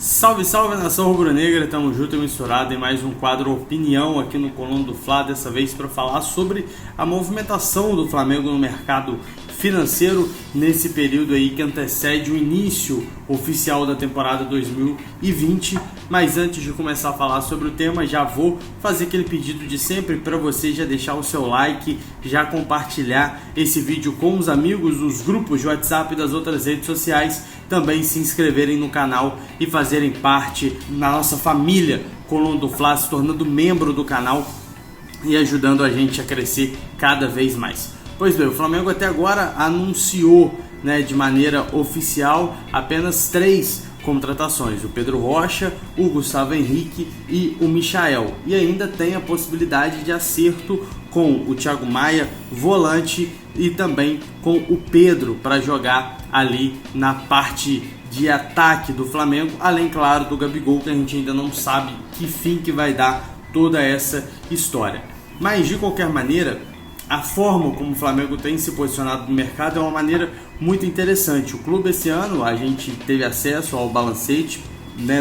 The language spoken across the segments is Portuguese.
Salve, salve, nação rubro-negra, tamo junto e misturado em mais um quadro Opinião aqui no Coluna do Fla, dessa vez para falar sobre a movimentação do Flamengo no mercado financeiro nesse período aí que antecede o início oficial da temporada 2020. Mas antes de começar a falar sobre o tema, já vou fazer aquele pedido de sempre para você já deixar o seu like, já compartilhar esse vídeo com os amigos, os grupos de WhatsApp e das outras redes sociais, também se inscreverem no canal e fazerem parte da nossa família Coluna do Fla, se tornando membro do canal e ajudando a gente a crescer cada vez mais. Pois bem, o Flamengo até agora anunciou, de maneira oficial apenas 3 contratações: o Pedro Rocha, o Gustavo Henrique e o Michael. E ainda tem a possibilidade de acerto com o Thiago Maia, volante, e também com o Pedro para jogar ali na parte de ataque do Flamengo, além, claro, do Gabigol, que a gente ainda não sabe que fim que vai dar toda essa história. Mas, de qualquer maneira, a forma como o Flamengo tem se posicionado no mercado é uma maneira muito interessante. O clube, esse ano, a gente teve acesso ao balancete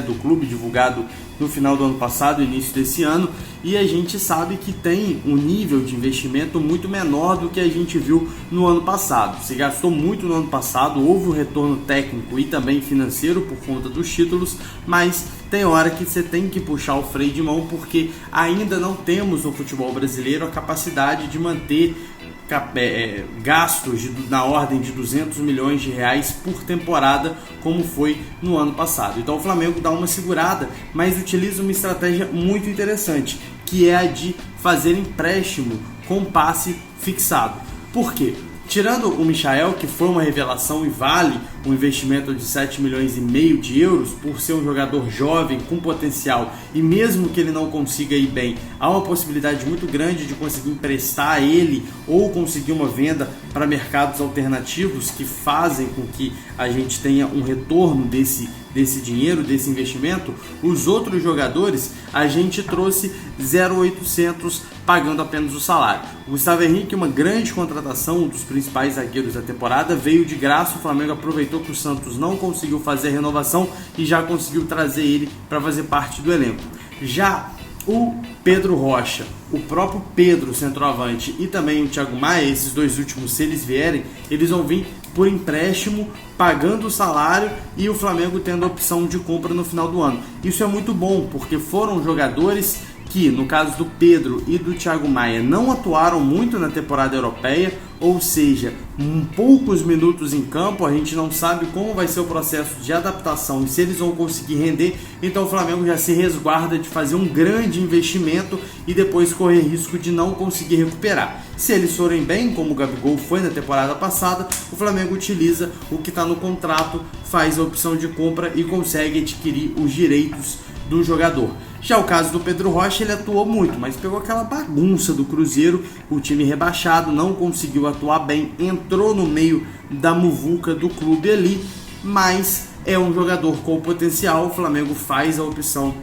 do clube divulgado no final do ano passado, início desse ano, e a gente sabe que tem um nível de investimento muito menor do que a gente viu no ano passado. Se gastou muito no ano passado, houve um retorno técnico e também financeiro por conta dos títulos, mas tem hora que você tem que puxar o freio de mão, porque ainda não temos no futebol brasileiro a capacidade de manter gastos na ordem de 200 milhões de reais por temporada, como foi no ano passado. Então o Flamengo dá uma segurada, mas utiliza uma estratégia muito interessante, que é a de fazer empréstimo com passe fixado. Por quê? Tirando o Michael, que foi uma revelação e vale um investimento de 7 milhões e meio de euros por ser um jogador jovem com potencial, e mesmo que ele não consiga ir bem, há uma possibilidade muito grande de conseguir emprestar ele ou conseguir uma venda para mercados alternativos que fazem com que a gente tenha um retorno desse dinheiro, desse investimento. Os outros jogadores a gente trouxe 0,800 pagando apenas o salário. O Gustavo Henrique, uma grande contratação, um dos principais zagueiros da temporada, veio de graça. O Flamengo aproveitou que o Santos não conseguiu fazer a renovação e já conseguiu trazer ele para fazer parte do elenco. Já o Pedro Rocha, o próprio Pedro, centroavante, e também o Thiago Maia, esses dois últimos, se eles vierem, eles vão vir por empréstimo, pagando o salário, e o Flamengo tendo a opção de compra no final do ano. Isso é muito bom, porque foram jogadores que, no caso do Pedro e do Thiago Maia, não atuaram muito na temporada europeia, ou seja, poucos minutos em campo. A gente não sabe como vai ser o processo de adaptação e se eles vão conseguir render. Então o Flamengo já se resguarda de fazer um grande investimento e depois correr risco de não conseguir recuperar. Se eles forem bem, como o Gabigol foi na temporada passada, o Flamengo utiliza o que está no contrato, faz a opção de compra e consegue adquirir os direitos do jogador. Já o caso do Pedro Rocha, ele atuou muito, mas pegou aquela bagunça do Cruzeiro, o time rebaixado, não conseguiu atuar bem, entrou no meio da muvuca do clube ali, mas é um jogador com potencial. O Flamengo faz a opção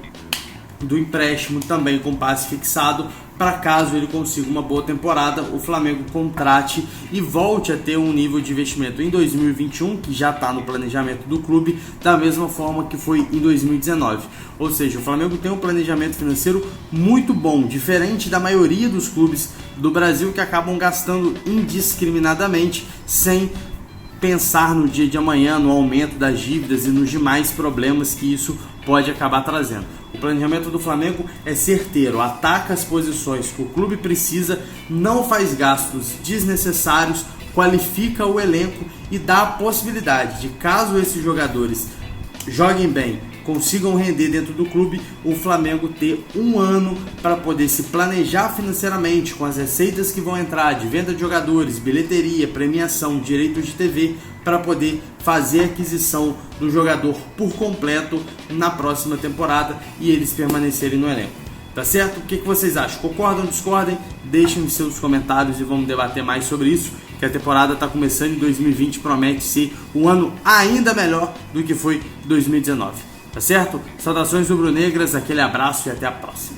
do empréstimo também com passe fixado, para caso ele consiga uma boa temporada, o Flamengo contrate e volte a ter um nível de investimento em 2021, que já está no planejamento do clube, da mesma forma que foi em 2019. Ou seja, o Flamengo tem um planejamento financeiro muito bom, diferente da maioria dos clubes do Brasil, que acabam gastando indiscriminadamente, sem pensar no dia de amanhã, no aumento das dívidas e nos demais problemas que isso pode acabar trazendo. O planejamento do Flamengo é certeiro, ataca as posições que o clube precisa, não faz gastos desnecessários, qualifica o elenco e dá a possibilidade de, caso esses jogadores joguem bem, consigam render dentro do clube, o Flamengo ter um ano para poder se planejar financeiramente com as receitas que vão entrar de venda de jogadores, bilheteria, premiação, direitos de TV, para poder fazer a aquisição do jogador por completo na próxima temporada e eles permanecerem no elenco. Tá certo? O que vocês acham? Concordam ou discordem? Deixem os seus comentários e vamos debater mais sobre isso, que a temporada está começando em 2020, promete ser um ano ainda melhor do que foi 2019. Tá certo? Saudações rubro-negras, aquele abraço e até a próxima.